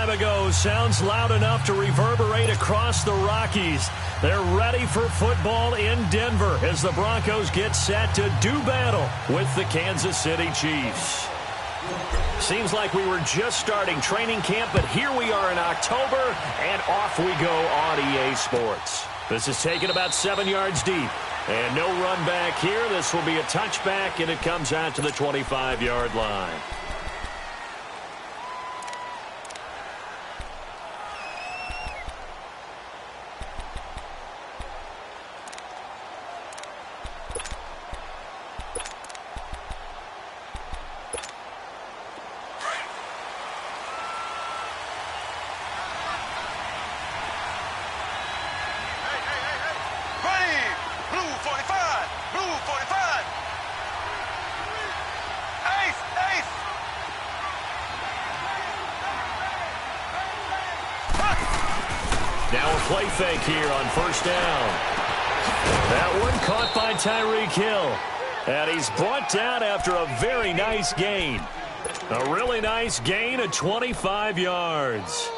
time ago sounds loud enough to reverberate across the Rockies. They're ready for football in Denver as the Broncos get set to do battle with the Kansas City Chiefs. Seems like we were just starting training camp, but here we are in October, and off we go on EA Sports. This is taken about 7 yards deep, and no run back here. This will be a touchback, and it comes out to the 25-yard line. Now a play fake here on first down. That one caught by Tyreek Hill. And he's brought down after a very nice gain. A really nice gain of 25 yards.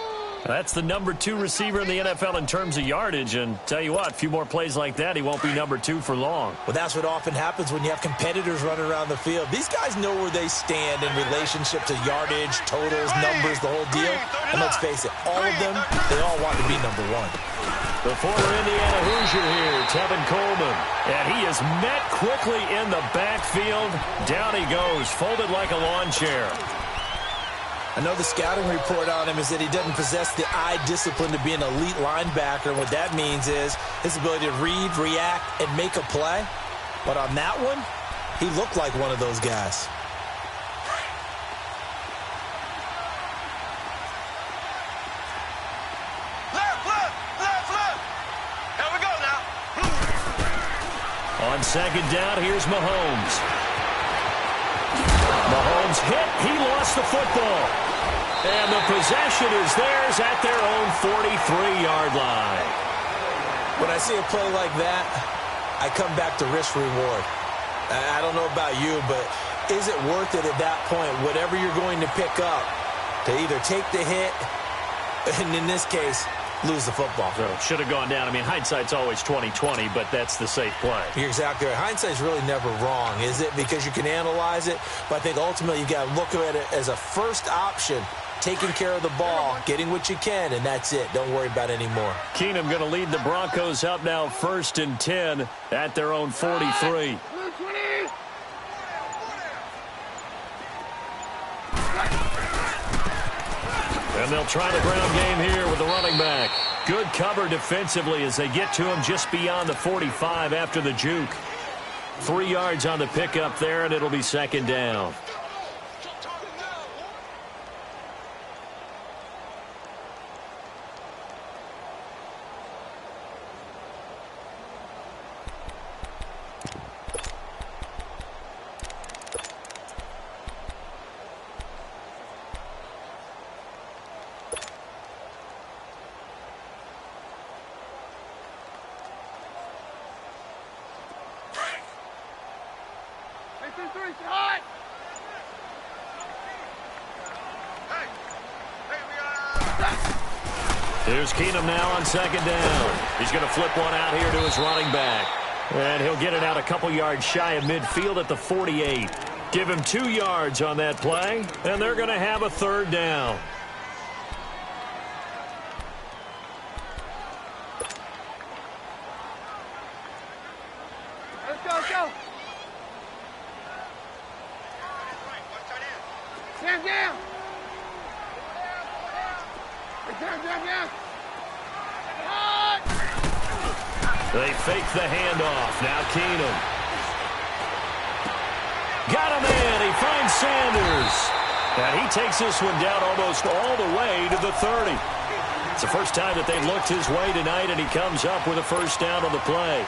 That's the number 2 receiver in the NFL in terms of yardage. And tell you what, a few more plays like that, he won't be number 2 for long. Well, that's what often happens when you have competitors running around the field. These guys know where they stand in relationship to yardage, totals, numbers, the whole deal. And let's face it, all of them, they all want to be number 1. The former Indiana Hoosier here, Tevin Coleman. And he is met quickly in the backfield. Down he goes, folded like a lawn chair. I know the scouting report on him is that he doesn't possess the eye discipline to be an elite linebacker. And what that means is his ability to read, react, and make a play. But on that one, he looked like one of those guys. Here we go now. On second down, here's Mahomes. Mahomes hit. He lost the football. And the possession is theirs at their own 43-yard line. When I see a play like that, I come back to risk reward. I don't know about you, but is it worth it at that point, whatever you're going to pick up, to either take the hit, and in this case, lose the football? So should have gone down. I mean, hindsight's always 20/20, but that's the safe play. You're exactly right. Hindsight's really never wrong, is it? Because you can analyze it, but I think ultimately you got to look at it as a first option, taking care of the ball, getting what you can, and that's it. Don't worry about it anymore. Keenum going to lead the Broncos up now 1st and 10 at their own 43. And they'll try the ground game here with the running back. Good cover defensively as they get to him just beyond the 45 after the juke. 3 yards on the pickup there, and it'll be second down. Here's Keenum now on second down. He's going to flip one out here to his running back. And he'll get it out a couple yards shy of midfield at the 48. Give him 2 yards on that play, and they're going to have a third down. Let's go, let's go. Stand down. Down. They fake the handoff. Now Keenum. Got him in. He finds Sanders. And he takes this one down almost all the way to the 30. It's the first time that they looked his way tonight, and he comes up with a first down on the play.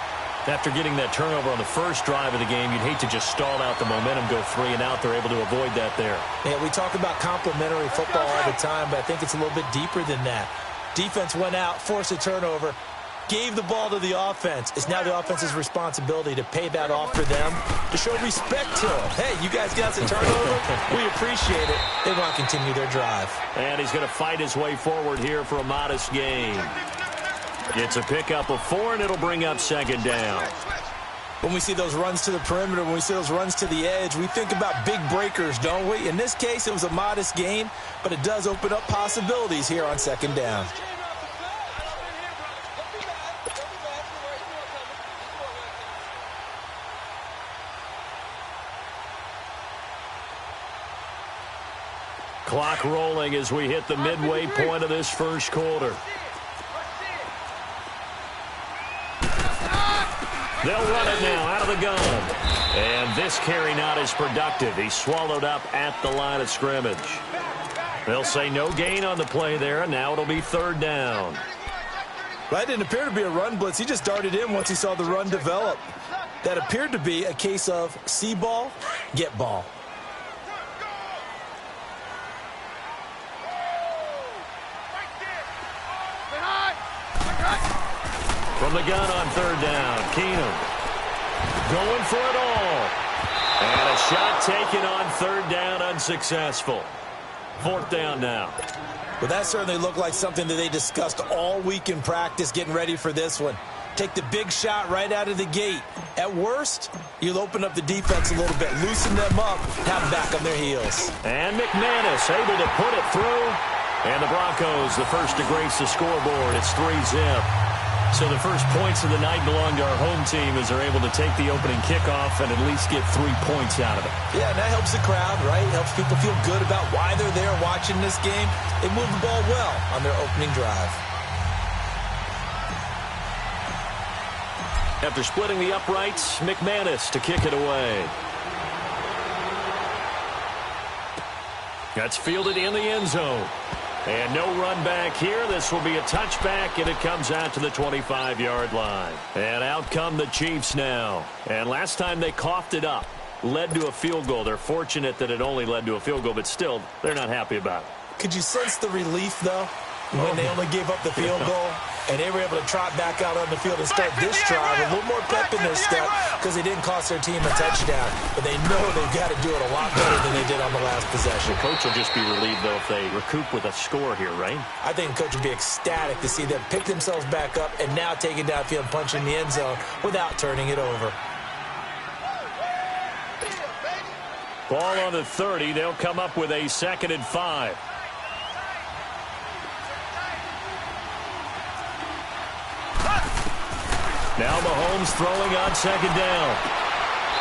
After getting that turnover on the first drive of the game, you'd hate to just stall out the momentum, go 3 and out. They're able to avoid that there. Yeah, we talk about complementary football all the time, but I think it's a little bit deeper than that. Defense went out, forced a turnover. gave the ball to the offense. It's now the offense's responsibility to pay that off for them, to show respect to them. Hey, you guys got some turnover? We appreciate it. They want to continue their drive. And he's going to fight his way forward here for a modest gain. It's a pickup of 4, and it'll bring up second down. When we see those runs to the perimeter, when we see those runs to the edge, we think about big breakers, don't we? In this case, it was a modest gain, but it does open up possibilities here on second down. Clock rolling as we hit the midway point of this first quarter. They'll run it now out of the gun. And this carry not as productive. He's swallowed up at the line of scrimmage. They'll say no gain on the play there, and now it'll be third down. That didn't appear to be a run blitz. He just darted in once he saw the run develop. That appeared to be a case of see ball, get ball. From the gun on third down, Keenum going for it all. And a shot taken on third down, unsuccessful. Fourth down now. Well, that certainly looked like something that they discussed all week in practice getting ready for this one. Take the big shot right out of the gate. At worst, you'll open up the defense a little bit, loosen them up, have them back on their heels. And McManus able to put it through. And the Broncos, the first to grace the scoreboard. It's 3-zip. So the first points of the night belong to our home team as they're able to take the opening kickoff and at least get 3 points out of it. Yeah, and that helps the crowd, right? Helps people feel good about why they're there watching this game. They moved the ball well on their opening drive. After splitting the uprights, McManus to kick it away. That's fielded in the end zone. And no run back here. This will be a touchback, and it comes out to the 25-yard line. And out come the Chiefs now. And last time they coughed it up, led to a field goal. They're fortunate that it only led to a field goal, but still, they're not happy about it. Could you sense the relief, though, when they only gave up the field goal? And they were able to trot back out on the field and start this drive. A little more pep in their step because they didn't cost their team a touchdown. But they know they've got to do it a lot better than they did on the last possession. The coach will just be relieved, though, if they recoup with a score here, right? I think the coach will be ecstatic to see them pick themselves back up and now take it downfield, punch in the end zone without turning it over. Ball on the 30. They'll come up with a 2nd and 5. Now Mahomes throwing on 2nd down.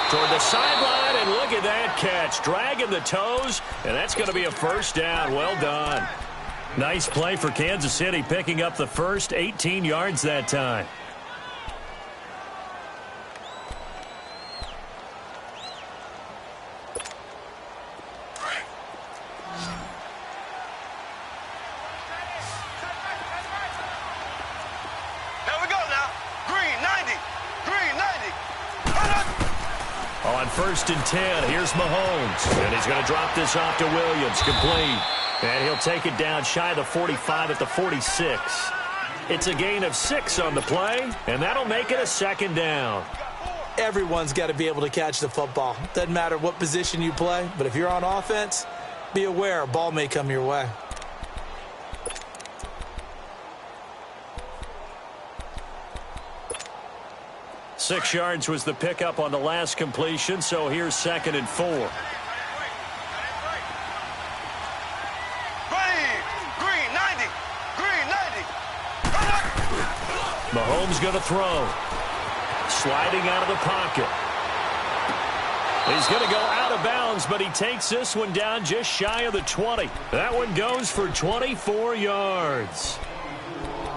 Toward the sideline, and look at that catch. Dragging the toes, and that's going to be a first down. Well done. Nice play for Kansas City, picking up the first 18 yards that time. On 1st and 10, here's Mahomes. And he's going to drop this off to Williams. Complete. And he'll take it down shy of the 45 at the 46. It's a gain of 6 on the play, and that'll make it a 2nd down. Everyone's got to be able to catch the football. Doesn't matter what position you play, but if you're on offense, be aware a ball may come your way. Six yards was the pickup on the last completion, so here's 2nd and 4. Green 90. Mahomes going to throw. Sliding out of the pocket. He's going to go out of bounds, but he takes this one down just shy of the 20. That one goes for 24 yards.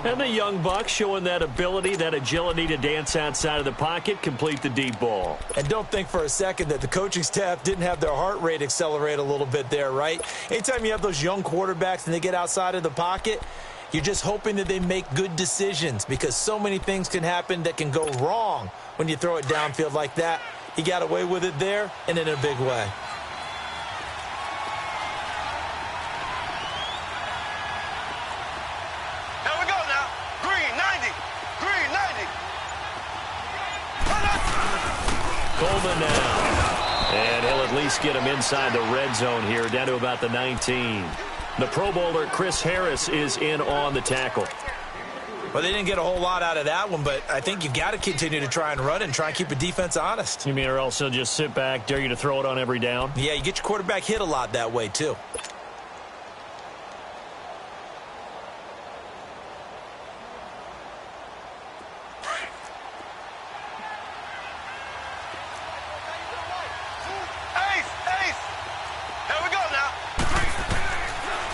And the young buck showing that ability, that agility to dance outside of the pocket, complete the deep ball. And don't think for a second that the coaching staff didn't have their heart rate accelerate a little bit there, right? Anytime you have those young quarterbacks and they get outside of the pocket, you're just hoping that they make good decisions because so many things can happen that can go wrong when you throw it downfield like that. He got away with it there and in a big way. Here we go now. Green 90. Coleman now. And he'll at least get him inside the red zone here, down to about the 19. The Pro Bowler, Chris Harris, is in on the tackle. Well, they didn't get a whole lot out of that one, but I think you've got to continue to try and run and try and keep the defense honest. You mean or else he'll just sit back, dare you to throw it on every down? Yeah, you get your quarterback hit a lot that way, too.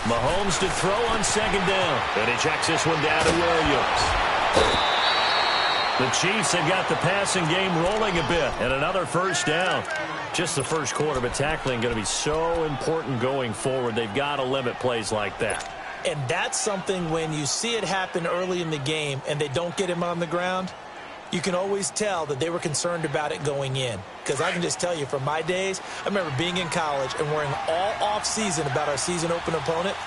Mahomes to throw on second down. And he checks this one down to Williams. The Chiefs have got the passing game rolling a bit. And another first down. Just the first quarter, but tackling going to be so important going forward. They've got to limit plays like that. And that's something when you see it happen early in the game and they don't get him on the ground, you can always tell that they were concerned about it going in. Because I can just tell you from my days, I remember being in college and worrying all off-season about our season open opponent,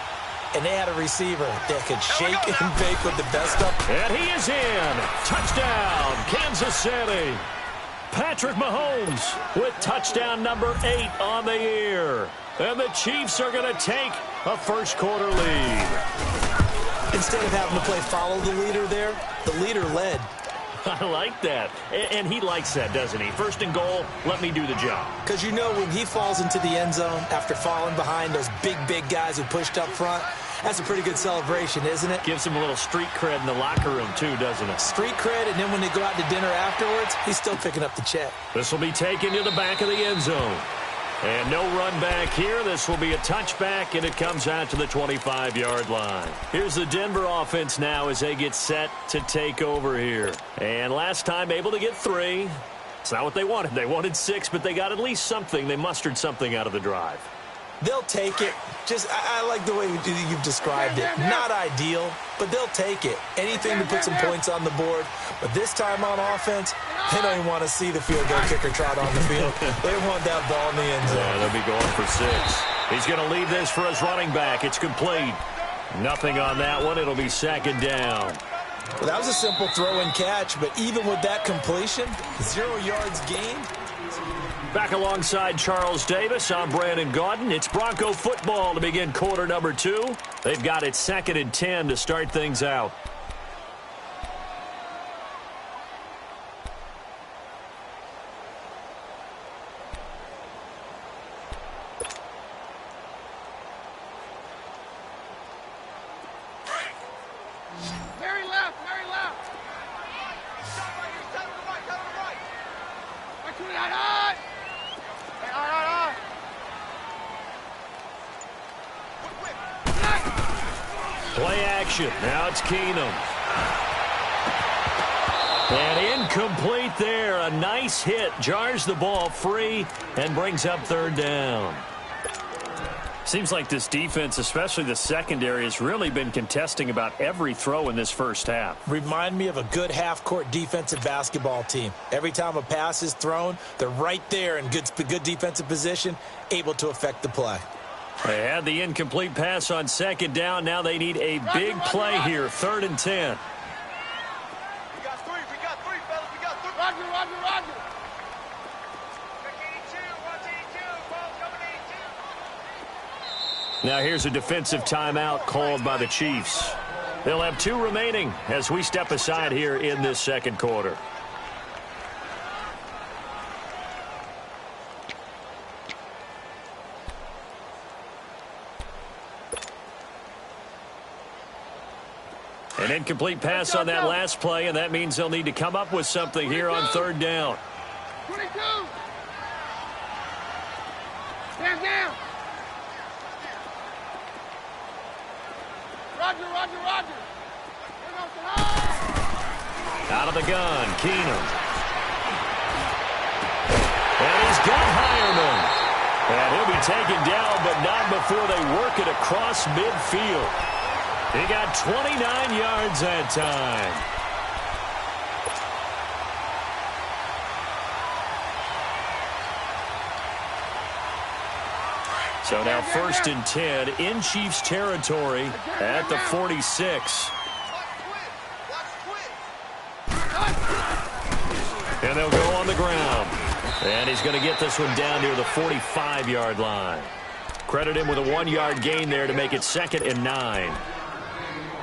and they had a receiver that could shake and bake with the best of. And he is in. Touchdown, Kansas City. Patrick Mahomes with touchdown number 8 on the year. And the Chiefs are going to take a first quarter lead. Instead of having to play follow the leader there, the leader led. I like that. And he likes that, doesn't he? First and goal, let me do the job. Because you know when he falls into the end zone after falling behind those big guys who pushed up front, that's a pretty good celebration, isn't it? Gives him a little street cred in the locker room, too, doesn't it? Street cred, and then when they go out to dinner afterwards, he's still picking up the check. This will be taken to the back of the end zone. And no run back here. This will be a touchback, and it comes out to the 25-yard line. Here's the Denver offense now as they get set to take over here. And last time able to get 3. It's not what they wanted. They wanted 6, but they got at least something. They mustered something out of the drive. They'll take it. I like the way you've described it. Not ideal, but they'll take it. Anything to put some points on the board. But this time on offense, they don't even want to see the field goal kicker trot on the field. They want that ball in the end zone. Yeah, they'll be going for 6. He's going to leave this for his running back. It's complete. Nothing on that one. It'll be second down. Well, that was a simple throw and catch, but even with that completion, 0 yards gained. Back alongside Charles Davis, I'm Brandon Gaudin. It's Bronco football to begin quarter number 2. They've got it 2nd and 10 to start things out. Play action. Now it's Keenum. And incomplete there. A nice hit. Jars the ball free and brings up 3rd down. Seems like this defense, especially the secondary, has really been contesting about every throw in this first half. Remind me of a good half-court defensive basketball team. Every time a pass is thrown, they're right there in good defensive position, able to affect the play. They had the incomplete pass on 2nd down. Now they need a big play here. 3rd and 10. We got 3, fellas. We got 3. Roger. Check 82, watch 82. Ball coming 82. Now here's a defensive timeout called by the Chiefs. They'll have 2 remaining as we step aside here in this second quarter. An incomplete pass on that last play, and that means they'll need to come up with something here on 3rd down. 22. Stand down. Roger. Out of the gun, Keenum. And he's got Hireman. And he'll be taken down, but not before they work it across midfield. He got 29 yards that time. So now 1st and 10 in Chiefs territory at the 46. And they'll go on the ground. And he's going to get this one down near the 45-yard line. Credit him with a 1-yard gain there to make it 2nd and 9.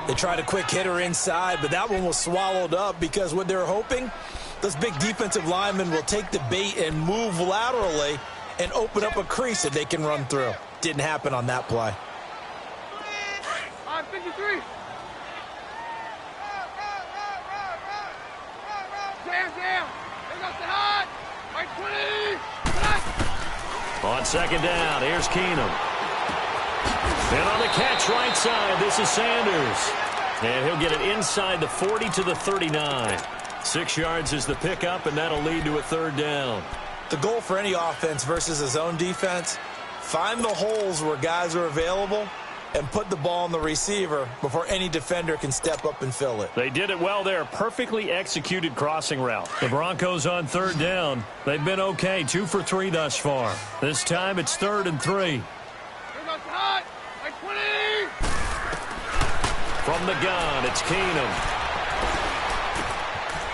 They tried a quick hitter inside, but that one was swallowed up because what they're hoping, those big defensive linemen will take the bait and move laterally and open up a crease that they can run through. Didn't happen on that play. 53. Down. They got the hot. Right 20. On 2nd down, here's Keenum. And on the catch right side, this is Sanders. And he'll get it inside the 40 to the 39. 6 yards is the pickup, and that'll lead to a 3rd down. The goal for any offense versus his own defense, find the holes where guys are available and put the ball on the receiver before any defender can step up and fill it. They did it well there. Perfectly executed crossing route. The Broncos on 3rd down. They've been okay. 2 for 3 thus far. This time it's 3rd and 3. From the gun, it's Keenum.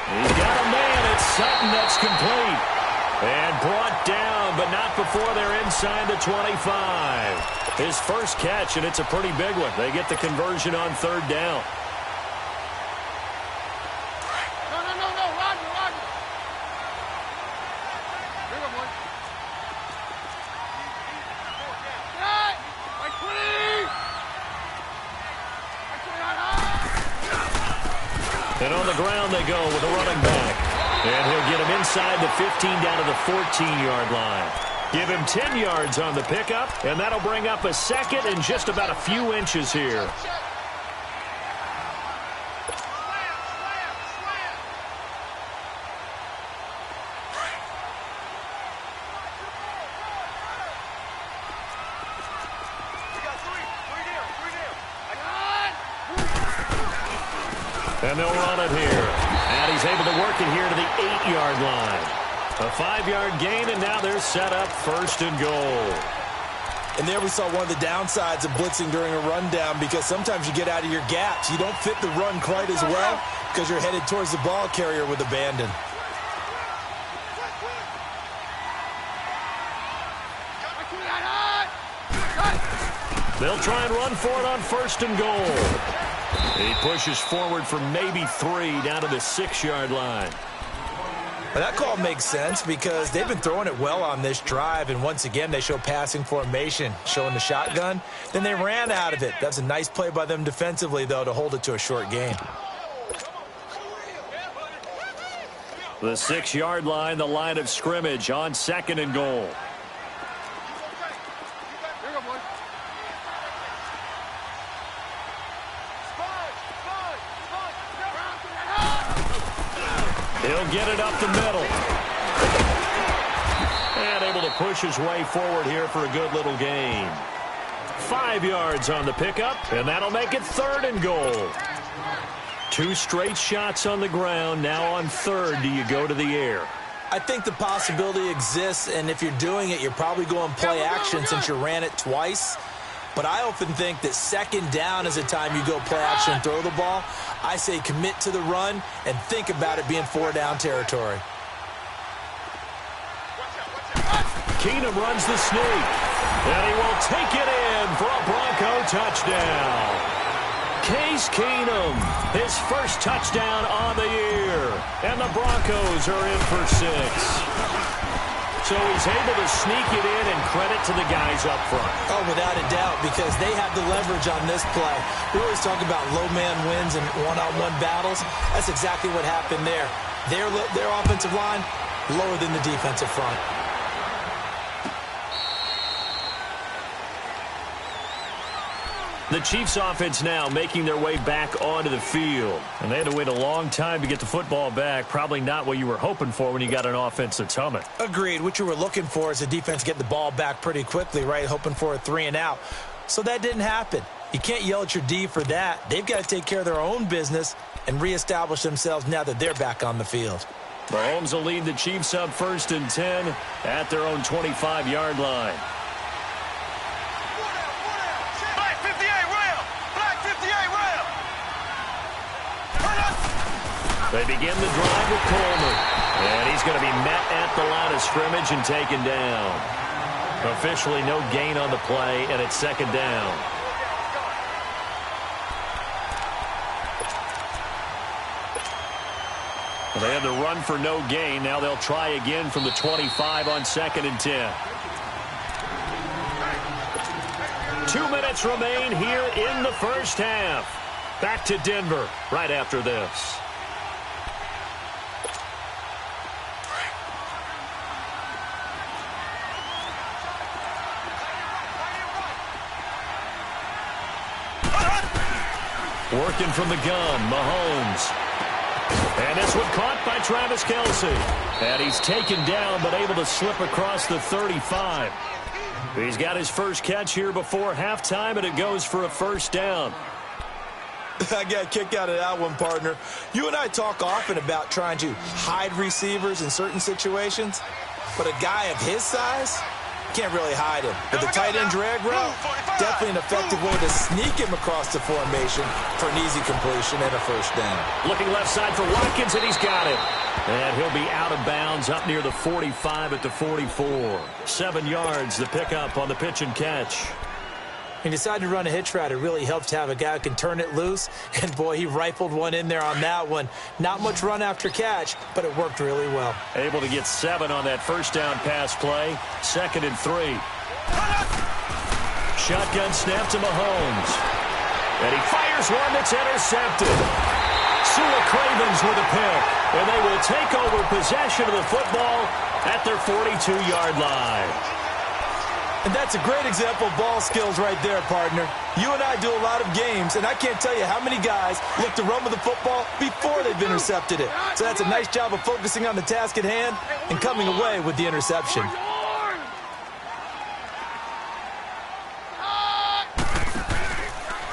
He's got a man. It's Sutton that's complete. And brought down, but not before they're inside the 25. His first catch, and it's a pretty big one. They get the conversion on 3rd down. No. Roger. Here we go, boy. Right 20. And on the ground they go with a running back. And he'll get him inside the 15 down to the 14-yard line. Give him 10 yards on the pickup, and that'll bring up a 2nd and just about a few inches here. And they'll run it here. And he's able to work it here to the 8-yard line. A 5-yard gain, and now they're set up 1st and goal. And there we saw one of the downsides of blitzing during a rundown, because sometimes you get out of your gaps. You don't fit the run quite as well because you're headed towards the ball carrier with abandon. They'll try and run for it on 1st and goal. He pushes forward for maybe 3 down to the 6-yard line. Well, that call makes sense because they've been throwing it well on this drive, and once again they show passing formation, showing the shotgun. Then they ran out of it. That's a nice play by them defensively, though, to hold it to a short gain. The 6-yard line, the line of scrimmage on 2nd and goal. He'll get it up the middle. And able to push his way forward here for a good little gain. 5 yards on the pickup, and that'll make it 3rd and goal. 2 straight shots on the ground. Now on 3rd, do you go to the air? I think the possibility exists, and if you're doing it, you're probably going play action since you ran it twice. But I often think that 2nd down is a time you go play action and throw the ball. I say commit to the run and think about it being 4-down territory. Keenum runs the sneak, and he will take it in for a Bronco touchdown. Case Keenum, his first touchdown on the year, and the Broncos are in for 6. So he's able to sneak it in, and credit to the guys up front. Oh, without a doubt, because they had the leverage on this play. We always talk about low man wins and one-on-one battles. That's exactly what happened there. Their offensive line lower than the defensive front. The Chiefs offense now making their way back onto the field. And they had to wait a long time to get the football back. Probably not what you were hoping for when you got an offense that's humming. Agreed. What you were looking for is the defense get the ball back pretty quickly, right? Hoping for a 3-and-out. So that didn't happen. You can't yell at your D for that. They've got to take care of their own business and reestablish themselves now that they're back on the field. Mahomes will lead the Chiefs up 1st and 10 at their own 25-yard line. They begin the drive with Coleman. And he's going to be met at the line of scrimmage and taken down. Officially no gain on the play, and it's second down. They had the run for no gain. Now they'll try again from the 25 on 2nd and 10. 2 minutes remain here in the first half. Back to Denver right after this. Working from the gun, Mahomes. And this one caught by Travis Kelce. And he's taken down but able to slip across the 35. He's got his first catch here before halftime, and it goes for a first down. I got a kick out of that one, partner. You and I talk often about trying to hide receivers in certain situations, but a guy of his size can't really hide him. But the tight end drag route, definitely an effective way to sneak him across the formation for an easy completion and a first down. Looking left side for Watkins, and he's got it. And he'll be out of bounds up near the 45 at the 44. 7 yards, the pickup on the pitch and catch. He decided to run a hitch route. It really helps to have a guy who can turn it loose. And, boy, he rifled one in there on that one. Not much run after catch, but it worked really well. Able to get 7 on that first down pass play. 2nd and 3. Shotgun snap to Mahomes. And he fires one that's intercepted. Sula Cravens with a pick. And they will take over possession of the football at their 42-yard line. And that's a great example of ball skills right there, partner. You and I do a lot of games, and I can't tell you how many guys look to run with the football before they've intercepted it. So that's a nice job of focusing on the task at hand and coming away with the interception.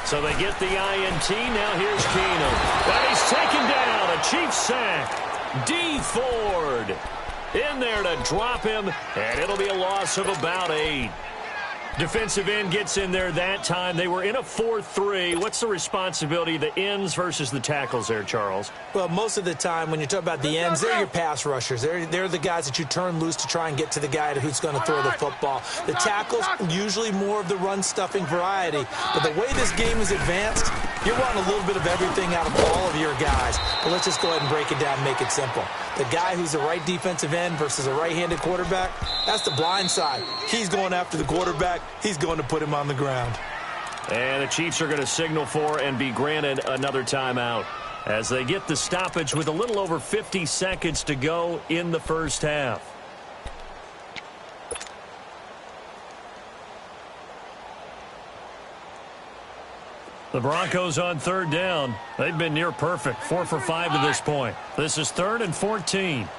So they get the INT. Now here's Keenum. And he's taken down. A Chiefs sack. D. Ford in there to drop him, and it'll be a loss of about 8. Defensive end gets in there that time. They were in a 4-3. What's the responsibility of the ends versus the tackles there, Charles? Well, most of the time when you talk about the ends, they're your pass rushers. They're the guys that you turn loose to try and get to the guy who's going to throw the football. The tackles, usually more of the run-stuffing variety. But the way this game is advanced, you're wanting a little bit of everything out of all of your guys. But let's just go ahead and break it down and make it simple. The guy who's the right defensive end versus a right-handed quarterback, that's the blind side. He's going after the quarterback. He's going to put him on the ground. And the Chiefs are going to signal for and be granted another timeout as they get the stoppage with a little over 50 seconds to go in the first half. The Broncos on 3rd down. They've been near perfect, 4 for 5 to this point. This is 3rd and 14.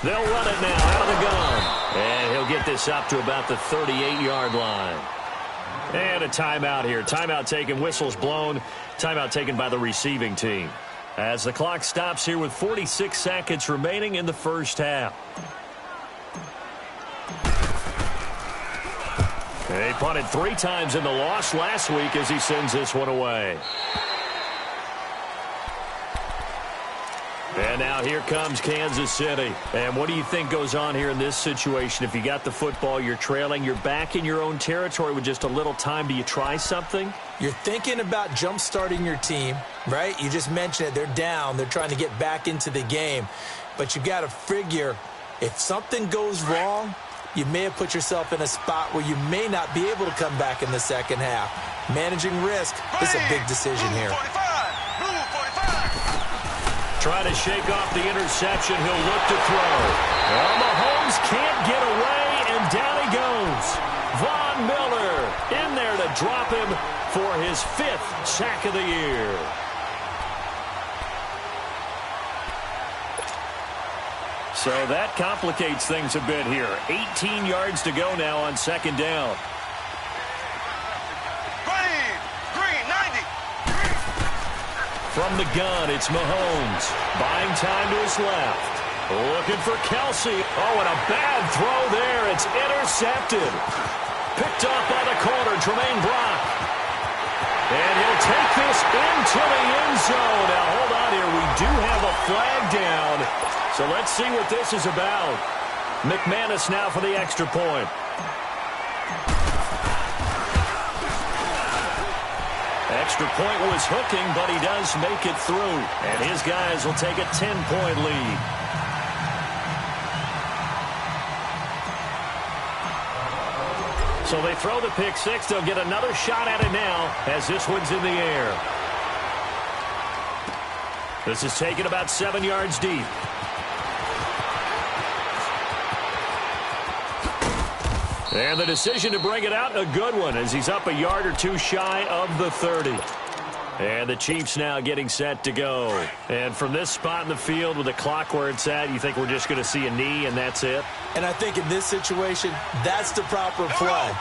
They'll run it now out of the gun. And he'll get this up to about the 38-yard line. And a timeout here. Timeout taken, whistles blown. Timeout taken by the receiving team. As the clock stops here with 46 seconds remaining in the first half. He punted 3 times in the loss last week as he sends this one away. And now here comes Kansas City. And what do you think goes on here in this situation? If you got the football, you're trailing, you're back in your own territory with just a little time. Do you try something? You're thinking about jump-starting your team, right? You just mentioned it. They're down. They're trying to get back into the game. But you got to figure if something goes wrong, you may have put yourself in a spot where you may not be able to come back in the second half. Managing risk is a big decision here. Trying to shake off the interception. He'll look to throw. Well, Mahomes can't get away, and down he goes. Von Miller in there to drop him for his 5th sack of the year. So that complicates things a bit here. 18 yards to go now on 2nd down. From the gun, it's Mahomes. Buying time to his left. Looking for Kelsey. Oh, and a bad throw there. It's intercepted. Picked up by the corner, Tremaine Brock. And he'll take this into the end zone. Now, hold on here. We do have a flag down. So let's see what this is about. McManus now for the extra point. Extra point was hooking, but he does make it through. And his guys will take a 10-point lead. So they throw the pick six. They'll get another shot at it now as this one's in the air. This is taken about 7 yards deep. And the decision to bring it out, a good one, as he's up a yard or two shy of the 30. And the Chiefs now getting set to go. And from this spot in the field with the clock where it's at, you think we're just going to see a knee and that's it? And I think in this situation, that's the proper play.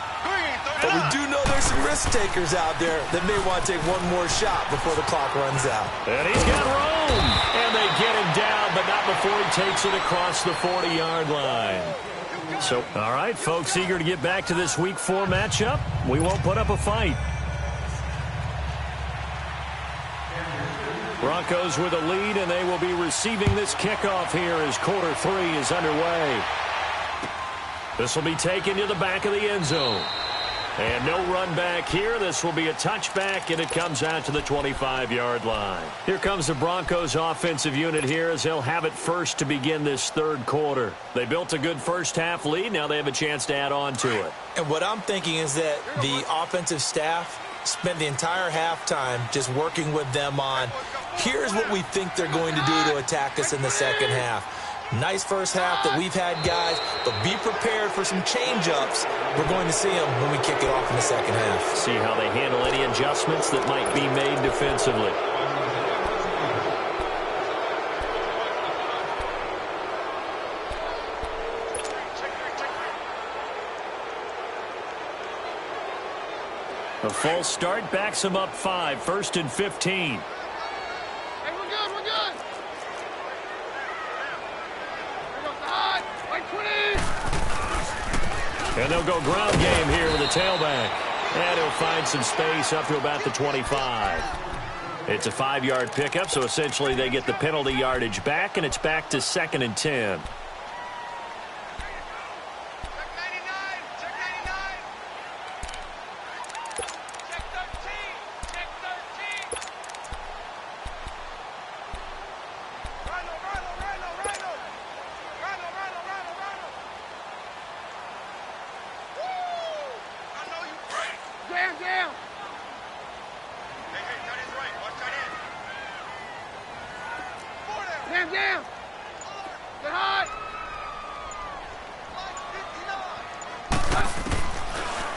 But we do know there's some risk takers out there that may want to take one more shot before the clock runs out. And he's got room. And they get him down, but not before he takes it across the 40-yard line. So, all right, folks, eager to get back to this Week 4 matchup. We won't put up a fight. Broncos with a lead, and they will be receiving this kickoff here as quarter 3 is underway. This will be taken to the back of the end zone. And no run back here. This will be a touchback, and it comes out to the 25-yard line. Here comes the Broncos offensive unit here as they'll have it first to begin this third quarter. They built a good first-half lead. Now they have a chance to add on to it. And what I'm thinking is that the offensive staff spent the entire halftime just working with them on, here's what we think they're going to do to attack us in the second half. Nice first half that we've had, guys, but be prepared for some change-ups. We're going to see them when we kick it off in the second half. See how they handle any adjustments that might be made defensively. A false start backs him up 5, 1st and 15. And they'll go ground game here with a tailback. And he'll find some space up to about the 25. It's a 5-yard pickup, so essentially they get the penalty yardage back, and it's back to 2nd and 10.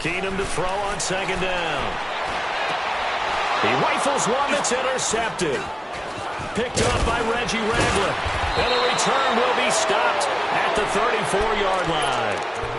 Keenum to throw on 2nd down. He rifles one that's intercepted. Picked up by Reggie Ragland. And the return will be stopped at the 34-yard line.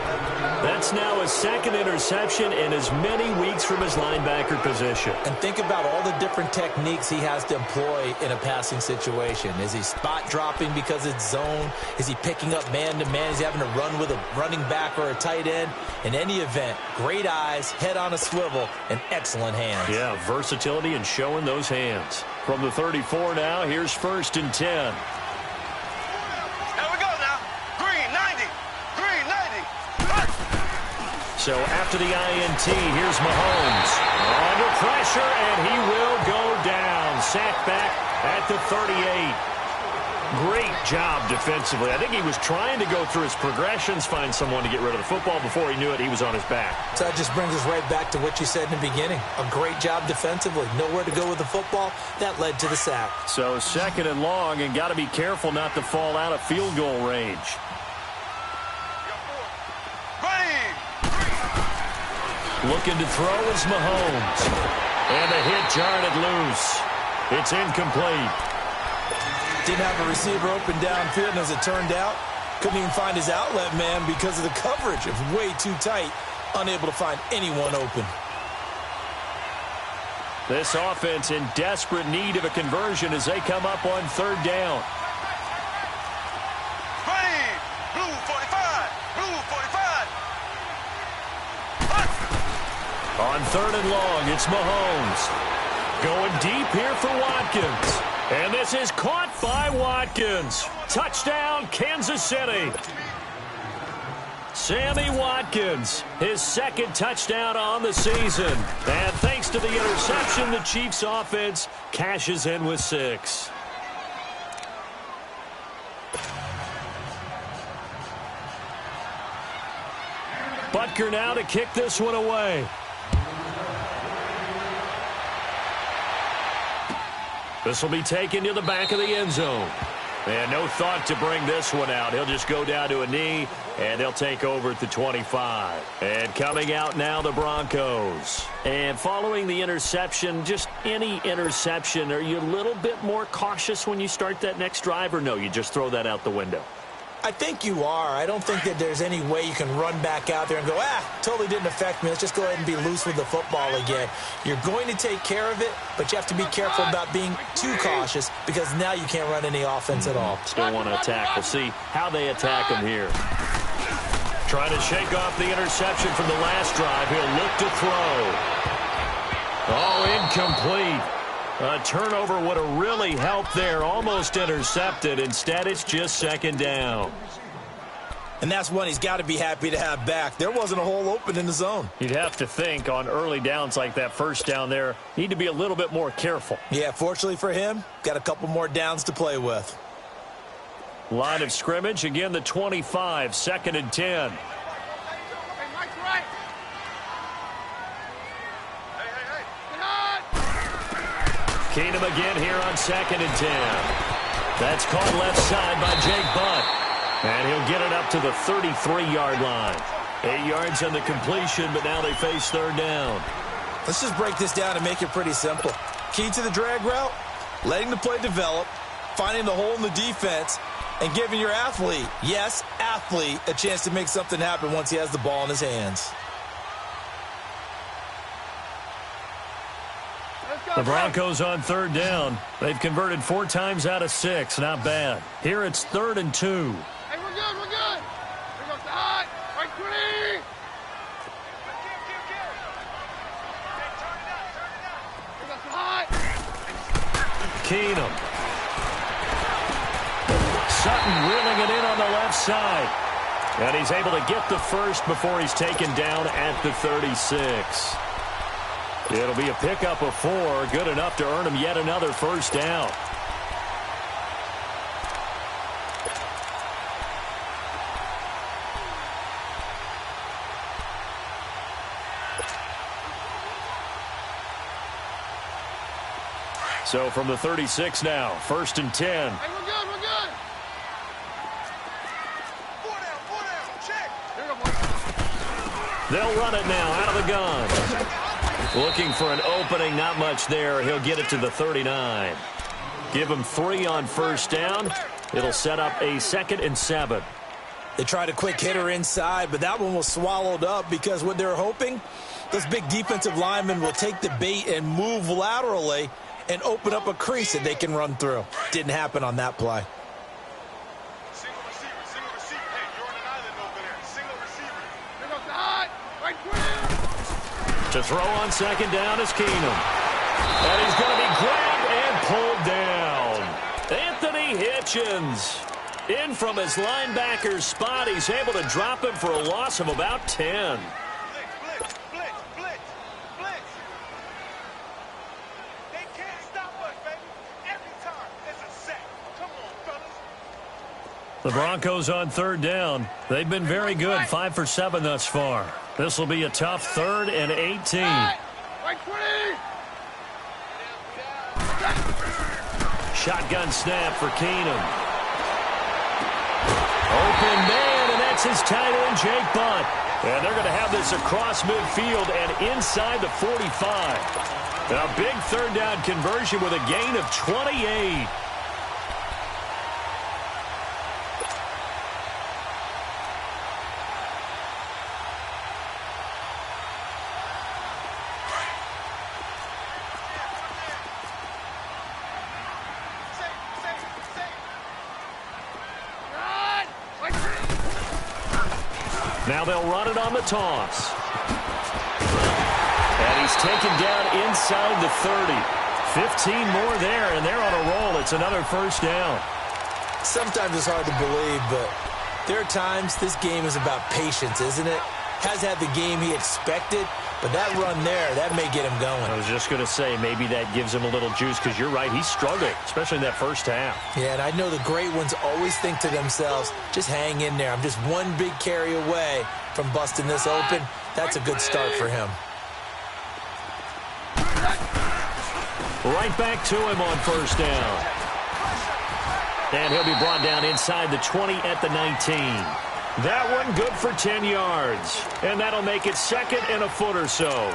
That's now his 2nd interception in as many weeks from his linebacker position. And think about all the different techniques he has to employ in a passing situation. Is he spot dropping because it's zone? Is he picking up man-to-man? Is he having to run with a running back or a tight end? In any event, great eyes, head on a swivel, and excellent hands. Yeah, versatility and showing those hands. From the 34 now, here's 1st and 10. So after the INT, here's Mahomes. Under pressure, and he will go down. Sacked back at the 38. Great job defensively. I think he was trying to go through his progressions, find someone to get rid of the football. Before he knew it, he was on his back. So that just brings us right back to what you said in the beginning. A great job defensively. Nowhere to go with the football. That led to the sack. So 2nd and long, and got to be careful not to fall out of field goal range. Looking to throw is Mahomes. And the hit jarred it loose. It's incomplete. Didn't have a receiver open downfield, and as it turned out, couldn't even find his outlet man because of the coverage. It was way too tight. Unable to find anyone open. This offense in desperate need of a conversion as they come up on 3rd down. On 3rd and long, it's Mahomes. Going deep here for Watkins. And this is caught by Watkins. Touchdown, Kansas City. Sammy Watkins, his 2nd touchdown on the season. And thanks to the interception, the Chiefs' offense cashes in with 6. Butker now to kick this one away. This will be taken to the back of the end zone. And no thought to bring this one out. He'll just go down to a knee, and they'll take over at the 25. And coming out now, the Broncos. And following the interception, just any interception, are you a little bit more cautious when you start that next drive, or no, you just throw that out the window? I think you are. I don't think that there's any way you can run back out there and go, totally didn't affect me. Let's just go ahead and be loose with the football again. You're going to take care of it, but you have to be careful about being too cautious because now you can't run any offense at all. Still want to attack. We'll see how they attack him here. Trying to shake off the interception from the last drive. He'll look to throw. Oh, incomplete. A turnover would have really helped there. Almost intercepted. Instead, it's just 2nd down. And that's one he's got to be happy to have back. There wasn't a hole open in the zone. You'd have to think on early downs like that 1st down there, need to be a little bit more careful. Yeah, fortunately for him, got a couple more downs to play with. Line of scrimmage, again the 25, 2nd and 10. Keenum again here on 2nd and 10. That's caught left side by Jake Butt. And he'll get it up to the 33-yard line. 8 yards on the completion, but now they face 3rd down. Let's just break this down and make it pretty simple. Key to the drag route, letting the play develop, finding the hole in the defense, and giving your athlete, yes, athlete, a chance to make something happen once he has the ball in his hands. The Broncos on 3rd down. They've converted 4 times out of 6. Not bad. Here it's 3rd and 2. Hey, we're good, we're good. Here goes the hot. Right, 3. Here goes the hot. Keenum. Sutton reeling it in on the left side. And he's able to get the first before he's taken down at the 36. It'll be a pickup of 4, good enough to earn him yet another 1st down. So from the 36 now, 1st and 10. Hey, we're good, we're good. 4 down, check. Here we go, boys. They'll run it now out of the gun. Looking for an opening, not much there. He'll get it to the 39. Give him 3 on 1st down. It'll set up a 2nd and 7. They tried a quick hitter inside, but that one was swallowed up because what they're hoping, those big defensive linemen will take the bait and move laterally and open up a crease that they can run through. Didn't happen on that play. Single receiver. Hey, you're on an island over there. Single receiver. Here goes the hot. Right, 3. To throw on 2nd down is Keenum. And he's going to be grabbed and pulled down. Anthony Hitchens in from his linebacker spot. He's able to drop him for a loss of about 10. Blitz. They can't stop us, baby. Every time it's a sack. Come on, fellas. The Broncos on 3rd down. They've been very good, 5 for 7 thus far. This will be a tough 3rd and 18. Right, 20. Shotgun snap for Keenum. Open man, and that's his tight end, Jake Butt. And they're going to have this across midfield and inside the 45. A big 3rd down conversion with a gain of 28. Now they'll run it on the toss. He's taken down inside the 30. 15 more there, and they're on a roll. It's another first down. Sometimes it's hard to believe, but there are times this game is about patience, isn't it? Has had the game he expected, but that run there, that may get him going. I was just going to say, maybe that gives him a little juice, because you're right, he struggled, especially in that first half. Yeah, and I know the great ones always think to themselves, just hang in there. I'm just one big carry away from busting this open. That's a good start for him. Right back to him on first down. And he'll be brought down inside the 20 at the 19. That one good for 10 yards. And that'll make it second and a foot or so.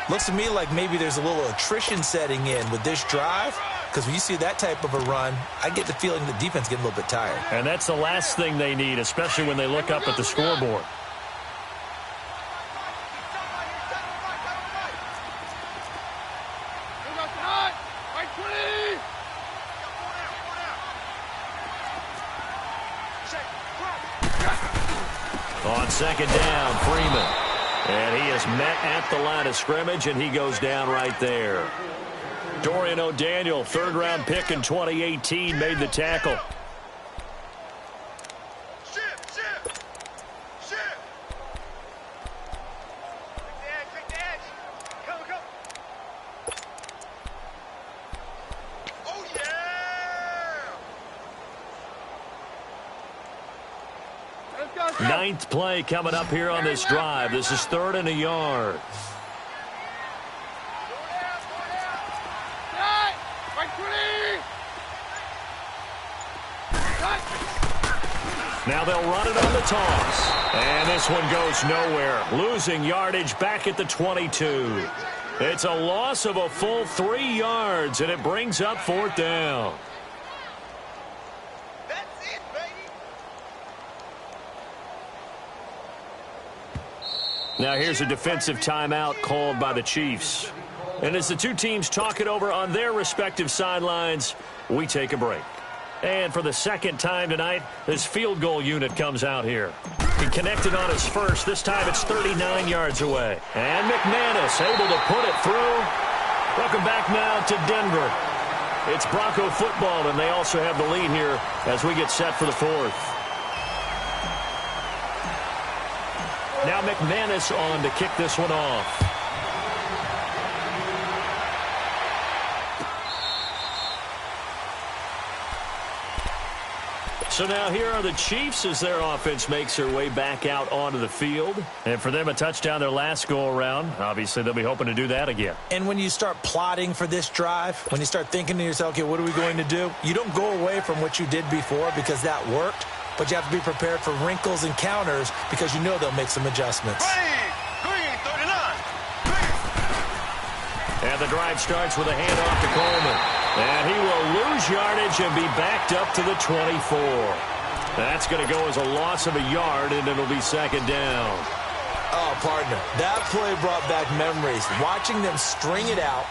Looks to me like maybe there's a little attrition setting in with this drive, because when you see that type of a run, I get the feeling the defense getting a little bit tired. And that's the last thing they need, especially when they look up at the scoreboard. On second down, Freeman. And he is met at the line of scrimmage, and he goes down right there. Dorian O'Daniel, third-round pick in 2018, made the tackle. Ninth play coming up here on this drive. This is 3rd and a yard. Now they'll run it on the toss. And this one goes nowhere. Losing yardage back at the 22. It's a loss of a full 3 yards, and it brings up 4th down. Now here's a defensive timeout called by the Chiefs. And as the two teams talk it over on their respective sidelines, we take a break. And for the second time tonight, this field goal unit comes out here. He connected on his first. This time it's 39 yards away. And McManus able to put it through. Welcome back now to Denver. It's Bronco football, and they also have the lead here as we get set for the 4th. Now McManus on to kick this one off. So now here are the Chiefs as their offense makes their way back out onto the field. And for them, a touchdown their last go-around. Obviously, they'll be hoping to do that again. And when you start plotting for this drive, when you start thinking to yourself, okay, what are we going to do? You don't go away from what you did before because that worked. But you have to be prepared for wrinkles and counters because you know they'll make some adjustments. And the drive starts with a handoff to Coleman. And he will lose yardage and be backed up to the 24. That's going to go as a loss of a yard, and it'll be second down. Oh, partner, that play brought back memories. Watching them string it out,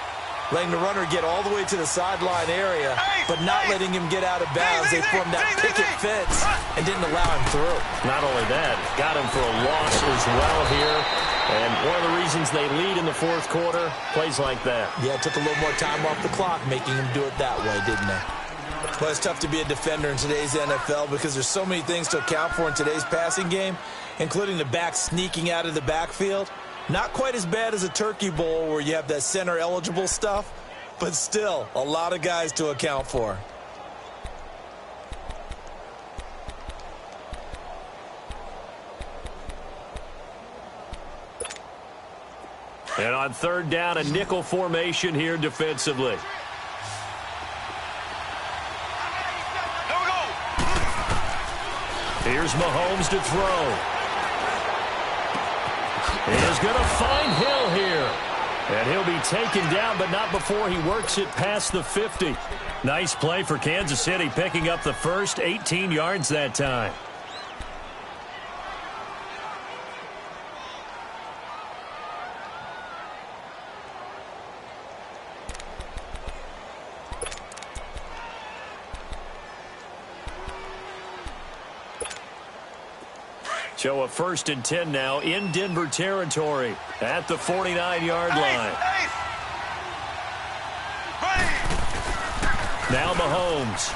letting the runner get all the way to the sideline area, but not letting him get out of bounds. They formed that picket fence and didn't allow him through. Not only that, got him for a loss as well here. And one of the reasons they lead in the 4th quarter, plays like that. Yeah, it took a little more time off the clock, making him do it that way, didn't it? Well, it's tough to be a defender in today's NFL because there's so many things to account for in today's passing game, including the back sneaking out of the backfield. Not quite as bad as a turkey bowl where you have that center-eligible stuff, but still a lot of guys to account for. And on 3rd down, a nickel formation here defensively. Here's Mahomes to throw. He is going to find Hill here. And he'll be taken down, but not before he works it past the 50. Nice play for Kansas City, picking up the first 18 yards that time. So a 1st and 10 now in Denver territory at the 49-yard line. Now Mahomes.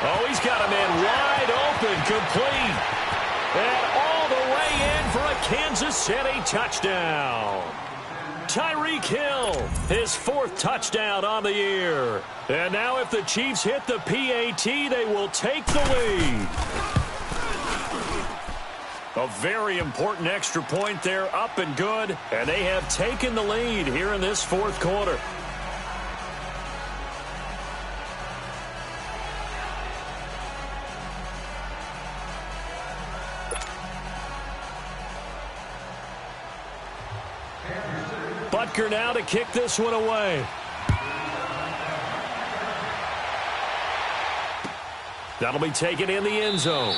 Oh, he's got a man wide open, complete. And all the way in for a Kansas City touchdown. Tyreek Hill, his 4th touchdown on the year. And now if the Chiefs hit the PAT, they will take the lead. A very important extra point there, up and good. And they have taken the lead here in this 4th quarter. Butker now to kick this one away. That'll be taken in the end zone.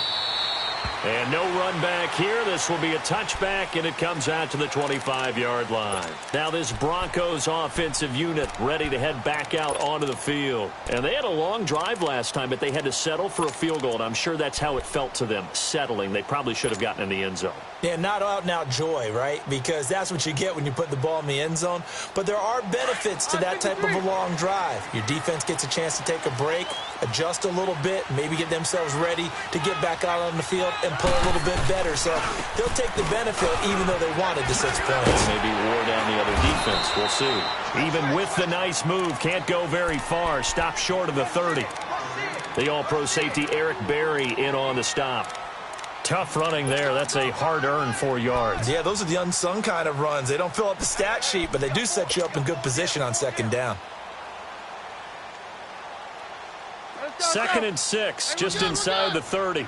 And no run back here. This will be a touchback, and it comes out to the 25-yard line. Now this Broncos offensive unit ready to head back out onto the field. And they had a long drive last time, but they had to settle for a field goal, and I'm sure that's how it felt to them, settling. They probably should have gotten in the end zone. Yeah, not out-and-out joy, right? Because that's what you get when you put the ball in the end zone. But there are benefits to that type of a long drive. Your defense gets a chance to take a break, adjust a little bit, maybe get themselves ready to get back out on the field and play a little bit better. So they'll take the benefit even though they wanted the 6 points. Maybe wore down the other defense. We'll see. Even with the nice move, can't go very far. Stop short of the 30. The all-pro safety Eric Berry in on the stop. Tough running there. That's a hard-earned 4 yards. Yeah, those are the unsung kind of runs. They don't fill up the stat sheet, but they do set you up in good position on 2nd down. 2nd and 6, just inside the 30.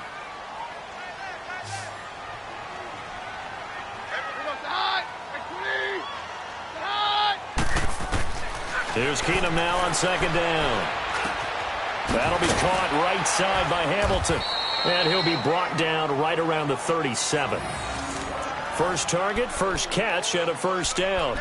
Here's Keenum now on 2nd down. That'll be caught right side by Hamilton. And he'll be brought down right around the 37. First target, first catch, and a 1st down.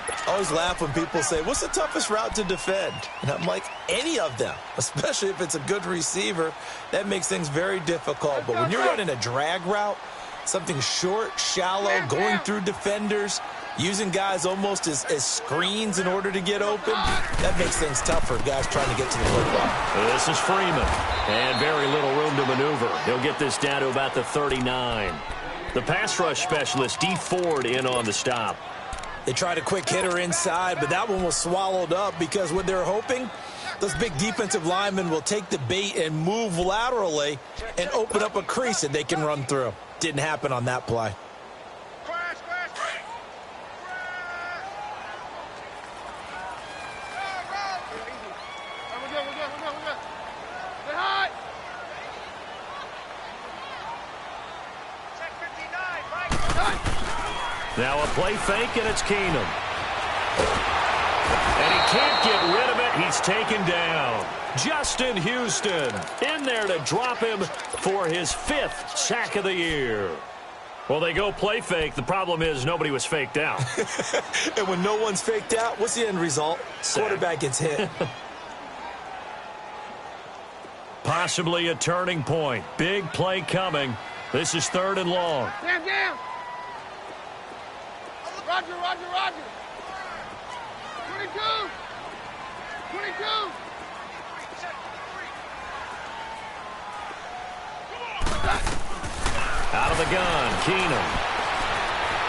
I always laugh when people say, what's the toughest route to defend? And I'm like, any of them, especially if it's a good receiver. That makes things very difficult. But when you're running a drag route, something short, shallow, going through defenders, using guys almost as screens in order to get open, that makes things tough for guys trying to get to the football. This is Freeman, and very little room to maneuver. He'll get this down to about the 39. The pass rush specialist, D. Ford, in on the stop. They tried a quick hitter inside, but that one was swallowed up because what they're hoping, those big defensive linemen will take the bait and move laterally and open up a crease that they can run through. Didn't happen on that play. Now a play fake, and it's Keenum. And he can't get rid of it. He's taken down. Justin Houston in there to drop him for his 5th sack of the year. Well, they go play fake. The problem is nobody was faked out. And when no one's faked out, what's the end result? Sack. Quarterback gets hit. Possibly a turning point. Big play coming. This is 3rd and long. Jam. Roger. 22. Out of the gun, Keenum.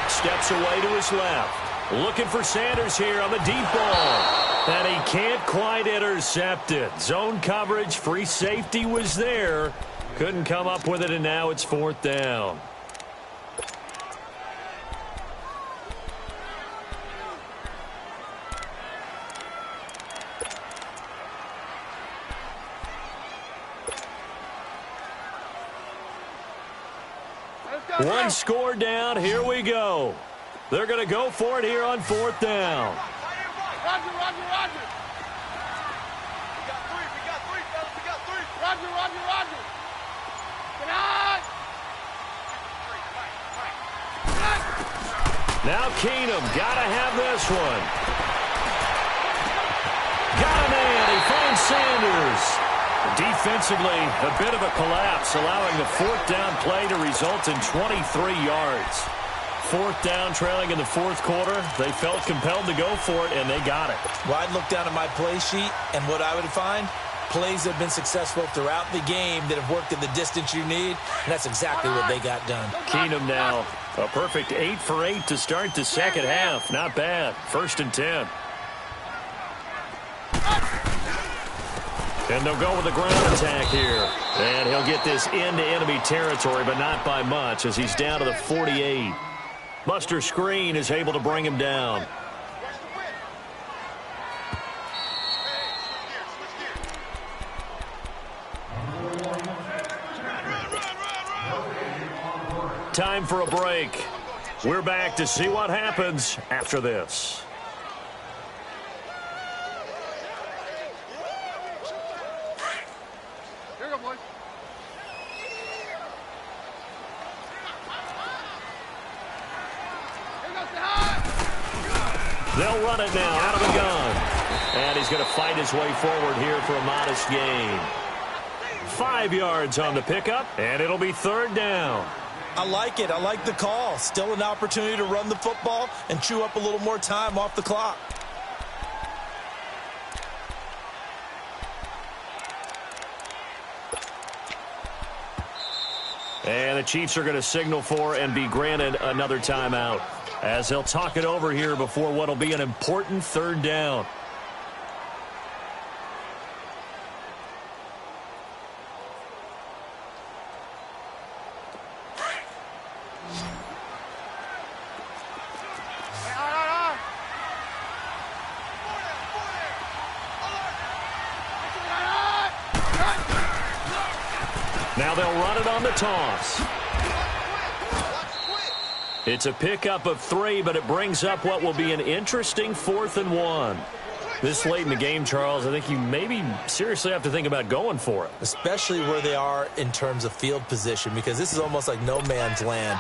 Steps away to his left. Looking for Sanders here on the deep ball. And he can't quite intercept it. Zone coverage, free safety was there. Couldn't come up with it, and now it's 4th down. One score down. Here we go. They're going to go for it here on 4th down. Roger. We got 3, fellas. We got 3. Roger. Get out. Now Keenum, gotta have this one. Got a man, he finds Sanders. Defensively, a bit of a collapse, allowing the fourth down play to result in 23 yards. Fourth down, trailing in the fourth quarter. They felt compelled to go for it, and they got it. Well, I'd look down at my play sheet, and what I would find, plays that have been successful throughout the game that have worked at the distance you need, and that's exactly what they got done. Keenum now, a perfect 8 for 8 to start the second half. Not bad. 1st and 10. And they'll go with the ground attack here. And he'll get this into enemy territory, but not by much, as he's down to the 48. Buster Screen is able to bring him down. Time for a break. We're back to see what happens after this. They'll run it now out of the gun. And he's going to fight his way forward here for a modest gain. 5 yards on the pickup, and it'll be 3rd down. I like it. I like the call. Still an opportunity to run the football and chew up a little more time off the clock. And the Chiefs are going to signal for and be granted another timeout, as they'll talk it over here before what will be an important 3rd down. Now they'll run it on the toss. It's a pickup of 3, but it brings up what will be an interesting 4th and 1. This late in the game, Charles, I think you maybe seriously have to think about going for it. Especially where they are in terms of field position, because this is almost like no man's land.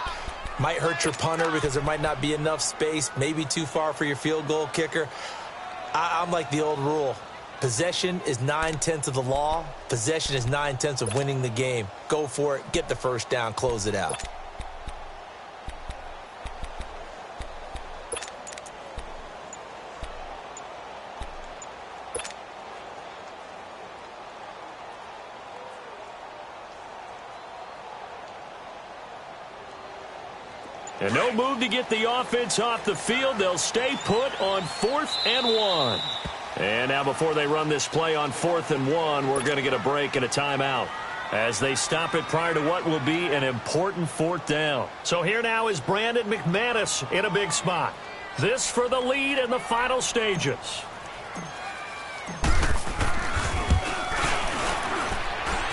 Might hurt your punter because there might not be enough space, maybe too far for your field goal kicker. I'm like the old rule. Possession is 9/10 of the law. Possession is 9/10 of winning the game. Go for it. Get the first down. Close it out. And no move to get the offense off the field. They'll stay put on 4th and 1. And now before they run this play on 4th and 1, we're going to get a break and a timeout as they stop it prior to what will be an important 4th down. So here now is Brandon McManus in a big spot. This for the lead in the final stages.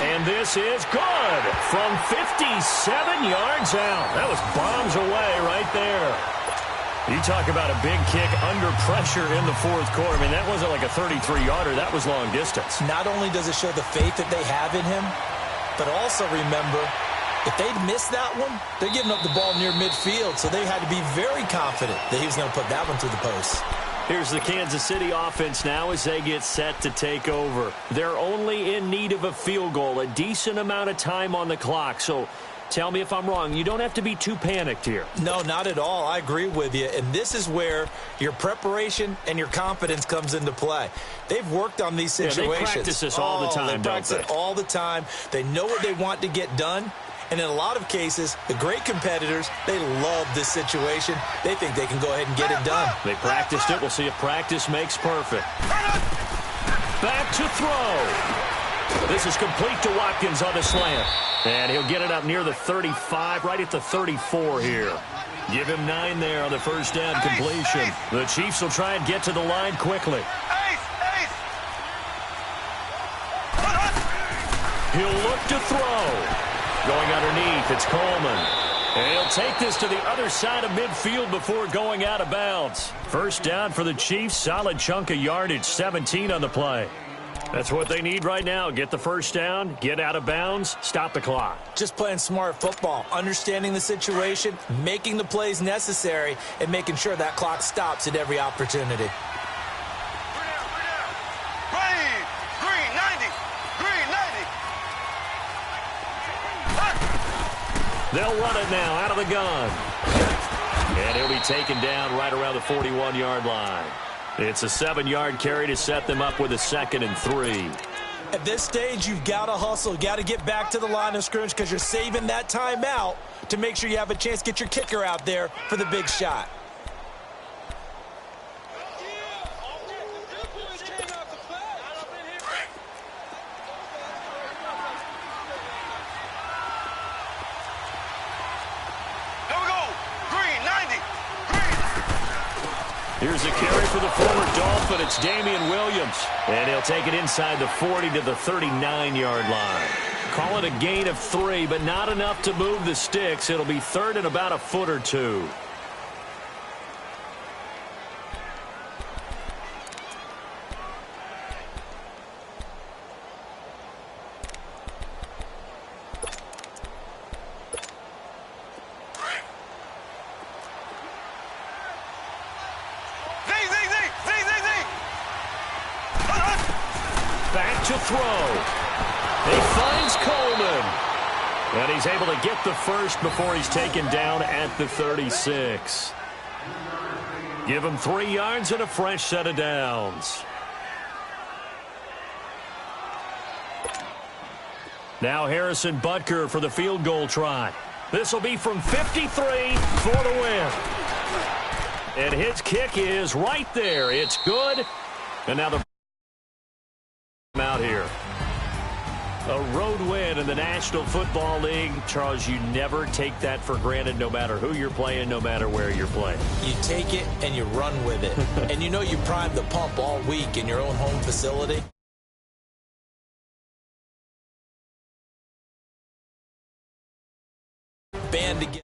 And this is good from 57 yards out. That was bombs away right there. You talk about a big kick under pressure in the 4th quarter. I mean, that wasn't like a 33-yarder. That was long distance. Not only does it show the faith that they have in him, but also remember, if they'd missed that one, they're giving up the ball near midfield, so they had to be very confident that he was going to put that one through the post. Here's the Kansas City offense now as they get set to take over. They're only in need of a field goal, a decent amount of time on the clock. So tell me if I'm wrong. You don't have to be too panicked here. No, not at all. I agree with you. And this is where your preparation and your confidence comes into play. They've worked on these situations. Yeah, they practice this all the time, they practice it all the time. They know what they want to get done. And in a lot of cases, the great competitors, they love this situation. They think they can go ahead and get it done. They practiced it. We'll see if practice makes perfect. Back to throw. This is complete to Watkins on the slant. And he'll get it up near the 35, right at the 34 here. Give him 9 there on the first down completion. The Chiefs will try and get to the line quickly. He'll look to throw. Going underneath, it's Coleman. And he'll take this to the other side of midfield before going out of bounds. First down for the Chiefs. Solid chunk of yardage, 17 on the play. That's what they need right now. Get the first down, get out of bounds, stop the clock. Just playing smart football, understanding the situation, making the plays necessary, and making sure that clock stops at every opportunity. Green 90. Green 90. They'll run it now out of the gun. And he'll be taken down right around the 41-yard line. It's a 7-yard carry to set them up with a 2nd and 3. At this stage, you've got to hustle. You've got to get back to the line of scrimmage because you're saving that timeout to make sure you have a chance to get your kicker out there for the big shot. Here's a carry for the former Dolphin. It's Damian Williams. And he'll take it inside the 40 to the 39-yard line. Call it a gain of 3, but not enough to move the sticks. It'll be 3rd and about a foot or 2. Back to throw. He finds Coleman. And he's able to get the first before he's taken down at the 36. Give him 3 yards and a fresh set of downs. Now Harrison Butker for the field goal try. This will be from 53 for the win. And his kick is right there. It's good. And now the out here. A road win in the National Football League. Charles, you never take that for granted no matter who you're playing, no matter where you're playing. You take it and you run with it. And you know you primed the pump all week in your own home facility. Band together.